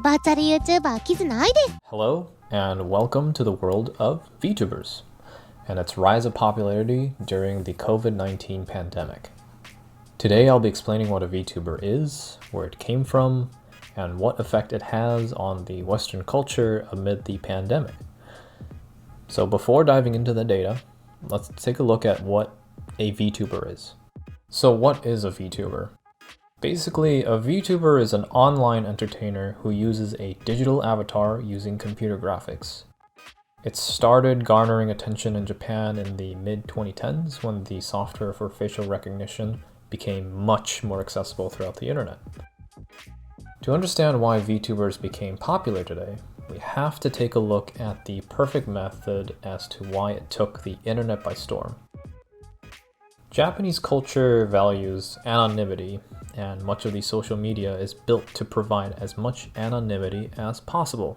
バーチャル YouTuber キズナアイです。 Hello, and welcome to the world of VTubers and its rise of popularity during the COVID-19 pandemic. Today I'll be explaining what a VTuber is, where it came from, and what effect it has on the Western culture amid the pandemic. So before diving into the data, let's take a look at what a VTuber is. So what is a VTuber? Basically, a VTuber is an online entertainer who uses a digital avatar using computer graphics. It started garnering attention in Japan in the mid-2010s when the software for facial recognition became much more accessible throughout the internet. To understand why VTubers became popular today, we have to take a look at the perfect method as to why it took the internet by storm. Japanese culture values anonymity, and much of the social media is built to provide as much anonymity as possible.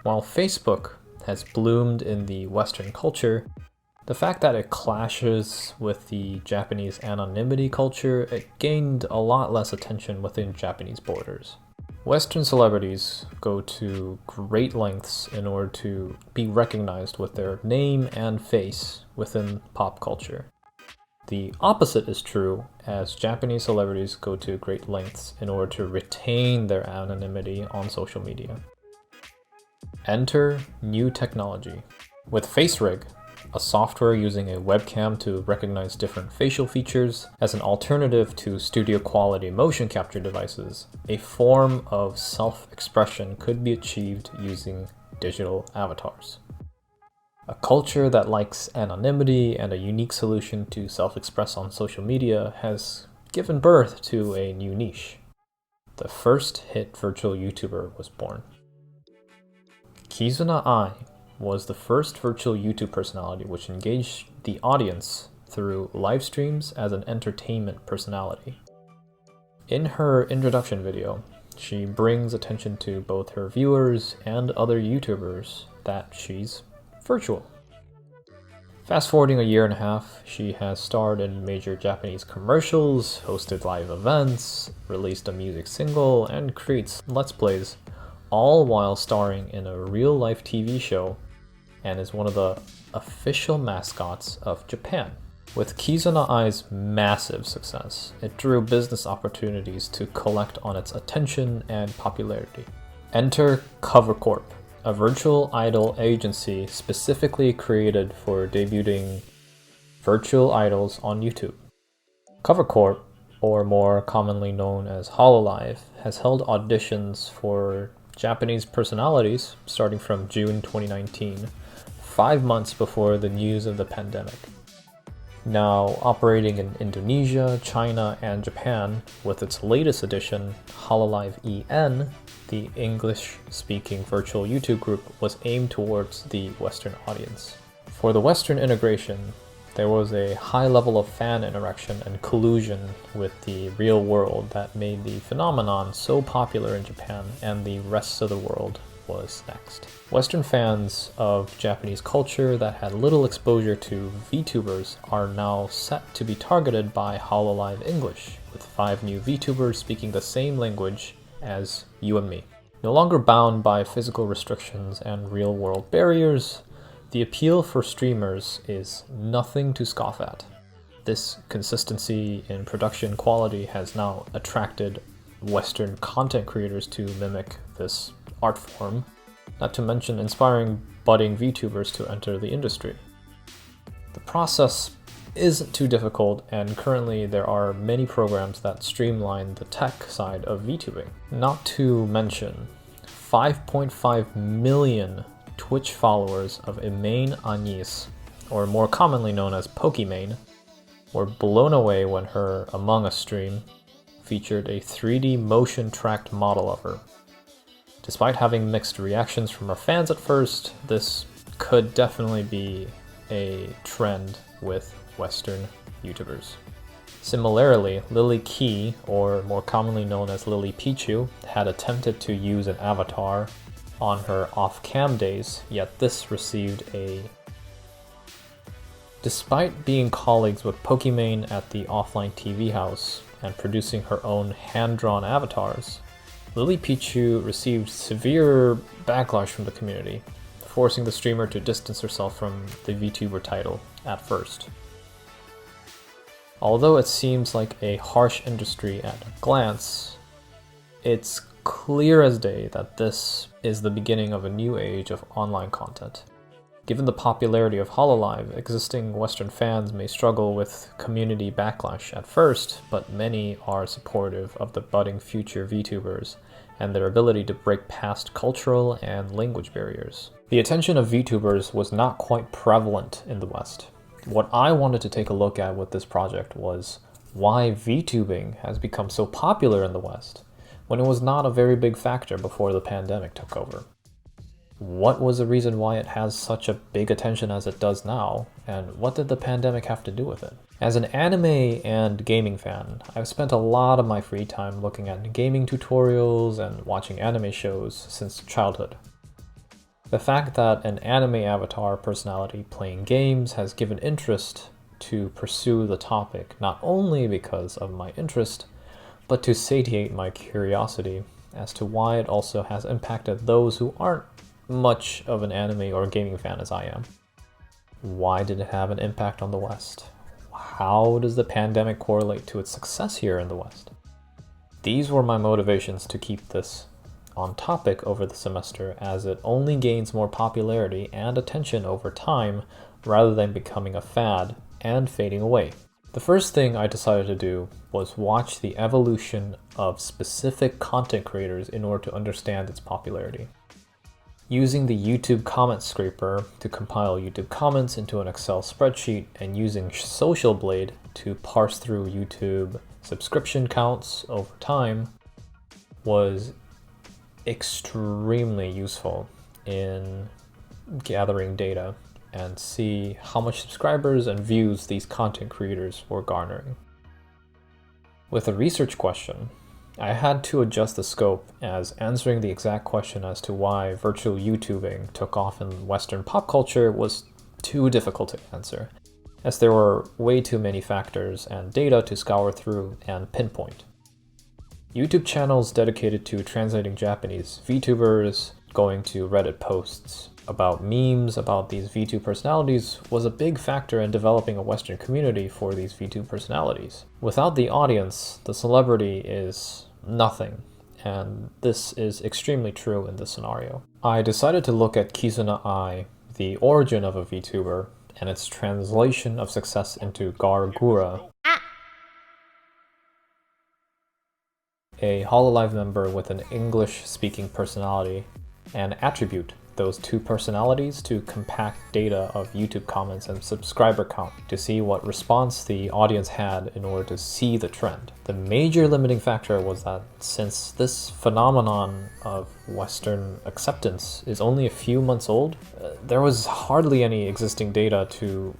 While Facebook has bloomed in the Western culture, the fact that it clashes with the Japanese anonymity culture, it gained a lot less attention within Japanese borders. Western celebrities go to great lengths in order to be recognized with their name and face within pop culture. The opposite is true, as Japanese celebrities go to great lengths in order to retain their anonymity on social media. Enter new technology. With FaceRig, a software using a webcam to recognize different facial features as an alternative to studio quality motion capture devices, a form of self-expression could be achieved using digital avatars. A culture that likes anonymity and a unique solution to self-express on social media has given birth to a new niche. The first hit virtual YouTuber was born. Kizuna Ai was the first virtual YouTube personality which engaged the audience through live streams as an entertainment personality. In her introduction video, she brings attention to both her viewers and other YouTubers that she's virtual. Fast forwarding a year and a half, she has starred in major Japanese commercials, hosted live events, released a music single, and creates Let's Plays, all while starring in a real-life TV show, and is one of the official mascots of Japan. With Kizuna Ai's massive success, it drew business opportunities to collect on its attention and popularity. Enter Cover Corp, a virtual idol agency specifically created for debuting virtual idols on YouTube. Cover Corp, or more commonly known as Hololive, has held auditions for Japanese personalities starting from June 2019, 5 months before the news of the pandemic. Now operating in Indonesia, China, and Japan, with its latest edition, Hololive EN, the English-speaking virtual YouTube group was aimed towards the Western audience. For the Western integration, there was a high level of fan interaction and collusion with the real world that made the phenomenon so popular in Japan, and the rest of the world was next. Western fans of Japanese culture that had little exposure to VTubers are now set to be targeted by Hololive English, with 5 new VTubers speaking the same language as you and me. No longer bound by physical restrictions and real-world barriers, the appeal for streamers is nothing to scoff at. This consistency in production quality has now attracted Western content creators to mimic this art form, not to mention inspiring budding VTubers to enter the industry. The process isn't too difficult, and currently there are many programs that streamline the tech side of VTubing. Not to mention 5.5 million Twitch followers of Imane Anis, or more commonly known as Pokimane, were blown away when her Among Us stream featured a 3D motion-tracked model of her. Despite having mixed reactions from her fans at first, this could definitely be a trend with Western YouTubers. Similarly, Lily Key, or more commonly known as Lily Pichu, had attempted to use an avatar on her off-cam days, yet this received a... Despite being colleagues with Pokimane at the offline TV house and producing her own hand-drawn avatars, Lily Pichu received severe backlash from the community, forcing the streamer to distance herself from the VTuber title at first. Although it seems like a harsh industry at a glance, it's clear as day that this is the beginning of a new age of online content. Given the popularity of Hololive, existing Western fans may struggle with community backlash at first, but many are supportive of the budding future VTubers and their ability to break past cultural and language barriers. The attention of VTubers was not quite prevalent in the West. What I wanted to take a look at with this project was why Vtubing has become so popular in the West, when it was not a very big factor before the pandemic took over. What was the reason why it has such a big attention as it does now, and what did the pandemic have to do with it? As an anime and gaming fan, I've spent a lot of my free time looking at gaming tutorials and watching anime shows since childhood. The fact that an anime avatar personality playing games has given interest to pursue the topic not only because of my interest, but to satiate my curiosity as to why it also has impacted those who aren't much of an anime or gaming fan as I am. Why did it have an impact on the West? How does the pandemic correlate to its success here in the West? These were my motivations to keep this on topic over the semester, as it only gains more popularity and attention over time rather than becoming a fad and fading away. The first thing I decided to do was watch the evolution of specific content creators in order to understand its popularity. Using the YouTube comment scraper to compile YouTube comments into an Excel spreadsheet and using Social Blade to parse through YouTube subscription counts over time was extremely useful in gathering data and see how much subscribers and views these content creators were garnering. With a research question, I had to adjust the scope, as answering the exact question as to why virtual YouTubing took off in Western pop culture was too difficult to answer, as there were way too many factors and data to scour through and pinpoint. YouTube channels dedicated to translating Japanese VTubers, going to Reddit posts about memes about these VTube personalities was a big factor in developing a Western community for these VTube personalities. Without the audience, the celebrity is nothing, and this is extremely true in this scenario. I decided to look at Kizuna Ai, the origin of a VTuber, and its translation of success into Gargura, a Hololive member with an English-speaking personality, and attribute those two personalities to compact data of YouTube comments and subscriber count to see what response the audience had in order to see the trend. The major limiting factor was that since this phenomenon of Western acceptance is only a few months old, there was hardly any existing data to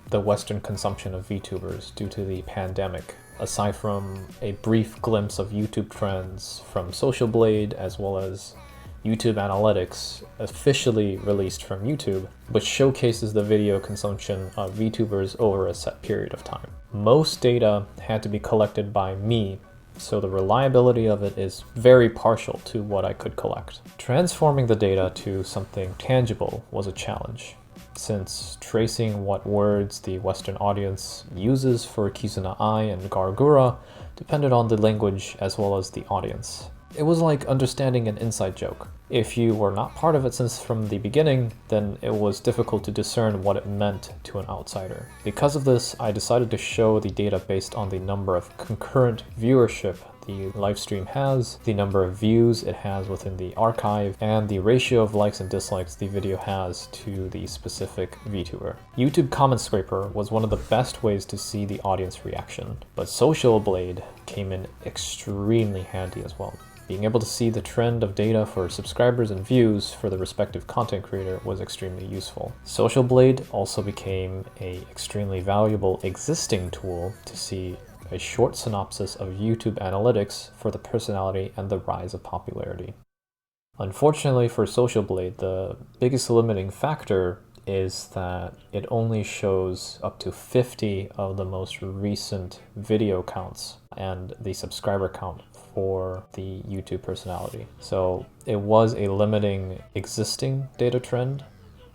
the Western consumption of VTubers due to the pandemic, aside from a brief glimpse of YouTube trends from Social Blade as well as YouTube Analytics, officially released from YouTube, which showcases the video consumption of VTubers over a set period of time. Most data had to be collected by me, so the reliability of it is very partial to what I could collect. Transforming the data to something tangible was a challenge, since tracing what words the Western audience uses for Kizuna Ai and Gargura depended on the language as well as the audience. It was like understanding an inside joke. If you were not part of it since from the beginning, then it was difficult to discern what it meant to an outsider. Because of this, I decided to show the data based on the number of concurrent viewership the livestream has, the number of views it has within the archive, and the ratio of likes and dislikes the video has to the specific VTuber. YouTube Comment Scraper was one of the best ways to see the audience reaction, but Social Blade came in extremely handy as well. Being able to see the trend of data for subscribers and views for the respective content creator was extremely useful. Social Blade also became an extremely valuable existing tool to see a short synopsis of YouTube analytics for the personality and the rise of popularity. Unfortunately for Social Blade, the biggest limiting factor is that it only shows up to 50 of the most recent video counts and the subscriber count for the YouTube personality. So it was a limiting existing data trend,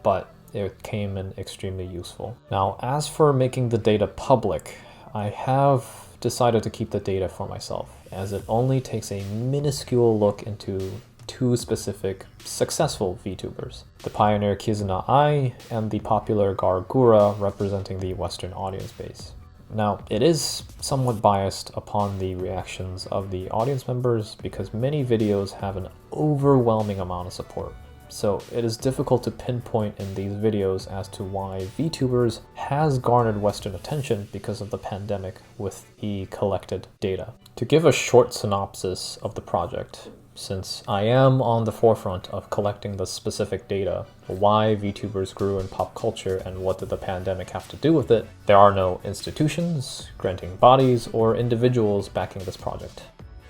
but it came in extremely useful. Now, as for making the data public, I have decided to keep the data for myself, as it only takes a minuscule look into two specific successful VTubers, the pioneer Kizuna Ai and the popular Gargura, representing the Western audience base. Now, it is somewhat biased upon the reactions of the audience members because many videos have an overwhelming amount of support. So it is difficult to pinpoint in these videos as to why VTubers has garnered Western attention because of the pandemic with the collected data. To give a short synopsis of the project, since I am on the forefront of collecting the specific data, why VTubers grew in pop culture and what did the pandemic have to do with it, there are no institutions, granting bodies, or individuals backing this project.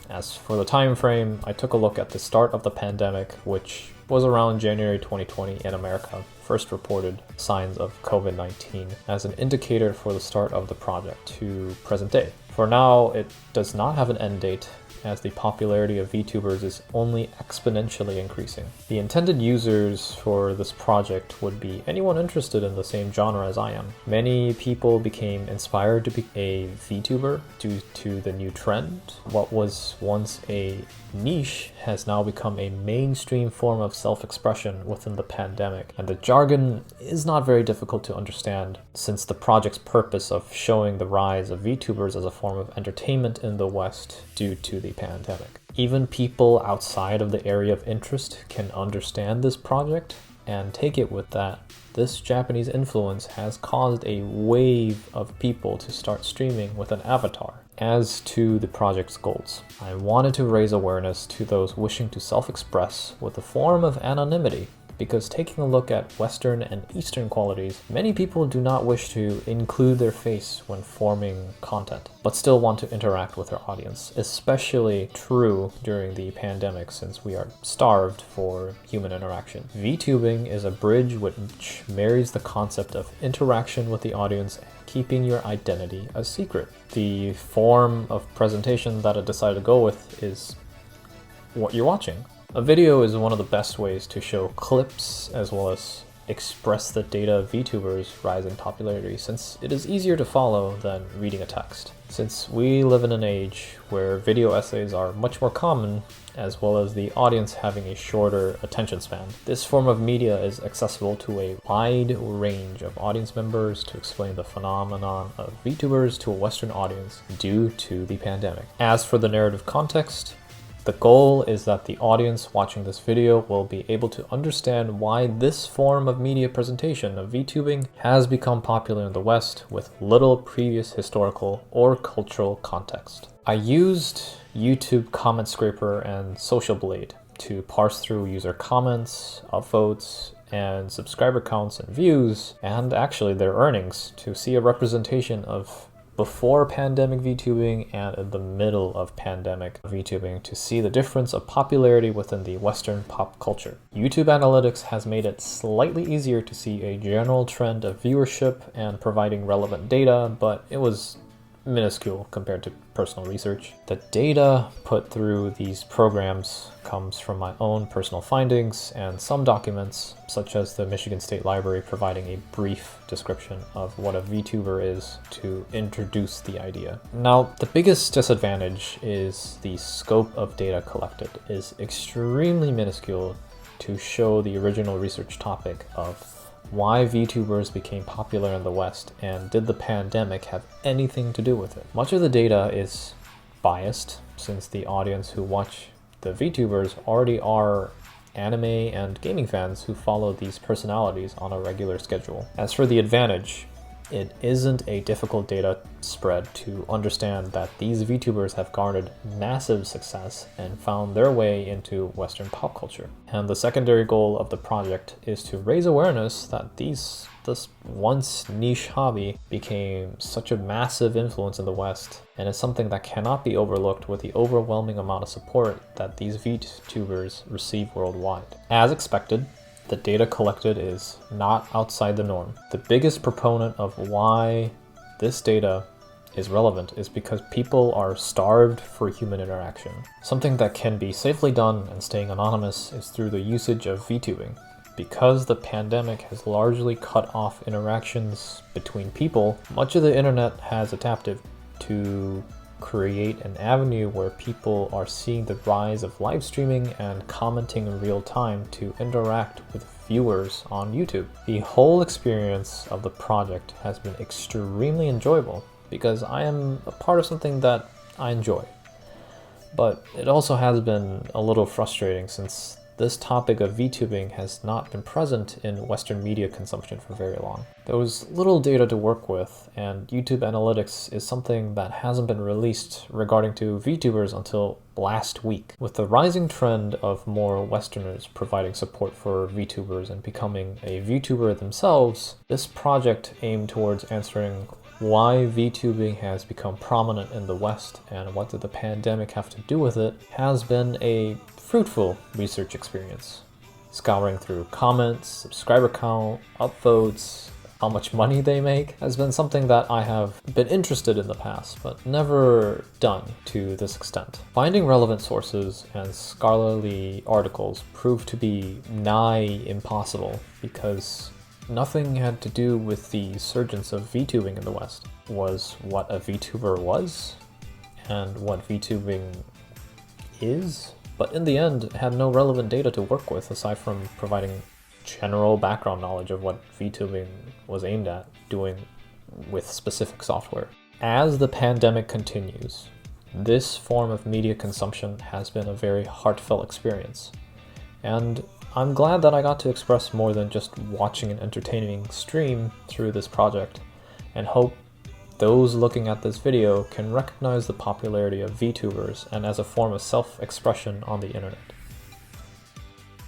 As for the time frame, I took a look at the start of the pandemic, which was around January 2020 in America, first reported signs of COVID-19 as an indicator for the start of the project to present day. For now, it does not have an end date, as the popularity of VTubers is only exponentially increasing. The intended users for this project would be anyone interested in the same genre as I am. Many people became inspired to be a VTuber due to the new trend. What was once a niche has now become a mainstream form of self-expression within the pandemic, and the jargon is not very difficult to understand since the project's purpose of showing the rise of VTubers as a form of entertainment in the West due to the pandemic. Even people outside of the area of interest can understand this project and take it with that this Japanese influence has caused a wave of people to start streaming with an avatar. As to the project's goals, I wanted to raise awareness to those wishing to self-express with a form of anonymity, because taking a look at Western and Eastern qualities, many people do not wish to include their face when forming content, but still want to interact with their audience, especially true during the pandemic since we are starved for human interaction. Vtubing is a bridge which marries the concept of interaction with the audience and keeping your identity a secret. The form of presentation that I decided to go with is what you're watching. A video is one of the best ways to show clips as well as express the data of VTubers' rising popularity, since it is easier to follow than reading a text. Since we live in an age where video essays are much more common, as well as the audience having a shorter attention span, this form of media is accessible to a wide range of audience members to explain the phenomenon of VTubers to a Western audience due to the pandemic. As for the narrative context, the goal is that the audience watching this video will be able to understand why this form of media presentation of VTubing has become popular in the West with little previous historical or cultural context. I used YouTube Comment Scraper and Social Blade to parse through user comments, upvotes, and subscriber counts and views, and actually their earnings, to see a representation of before pandemic VTubing and in the middle of pandemic VTubing to see the difference of popularity within the Western pop culture. YouTube Analytics has made it slightly easier to see a general trend of viewership and providing relevant data, but it was minuscule compared to personal research. The data put through these programs comes from my own personal findings and some documents, such as the Michigan State Library providing a brief description of what a VTuber is to introduce the idea. Now, the biggest disadvantage is the scope of data collected is extremely minuscule to show the original research topic of why VTubers became popular in the West, and did the pandemic have anything to do with it? Much of the data is biased, since the audience who watch the VTubers already are anime and gaming fans who follow these personalities on a regular schedule. As for the advantage, it isn't a difficult data spread to understand that these VTubers have garnered massive success and found their way into Western pop culture. And the secondary goal of the project is to raise awareness that this once niche hobby became such a massive influence in the West, and is something that cannot be overlooked with the overwhelming amount of support that these VTubers receive worldwide. As expected, the data collected is not outside the norm. The biggest proponent of why this data is relevant is because people are starved for human interaction. Something that can be safely done and staying anonymous is through the usage of Vtubing. Because the pandemic has largely cut off interactions between people, much of the internet has adapted to create an avenue where people are seeing the rise of live streaming and commenting in real time to interact with viewers on YouTube. The whole experience of the project has been extremely enjoyable because I am a part of something that I enjoy. But it also has been a little frustrating since this topic of Vtubing has not been present in Western media consumption for very long. There was little data to work with, and YouTube analytics is something that hasn't been released regarding to VTubers until last week. With the rising trend of more Westerners providing support for VTubers and becoming a VTuber themselves, this project aimed towards answering why VTubing has become prominent in the West and what did the pandemic have to do with it has been a fruitful research experience. Scouring through comments, subscriber count, upvotes, how much money they make has been something that I have been interested in the past, but never done to this extent. Finding relevant sources and scholarly articles proved to be nigh impossible because nothing had to do with the surgence of VTubing in the West. Was what a VTuber was and what VTubing is, but in the end it had no relevant data to work with aside from providing general background knowledge of what VTubing was aimed at doing with specific software. As the pandemic continues, this form of media consumption has been a very heartfelt experience, and I'm glad that I got to express more than just watching an entertaining stream through this project, and hope those looking at this video can recognize the popularity of VTubers and as a form of self-expression on the internet.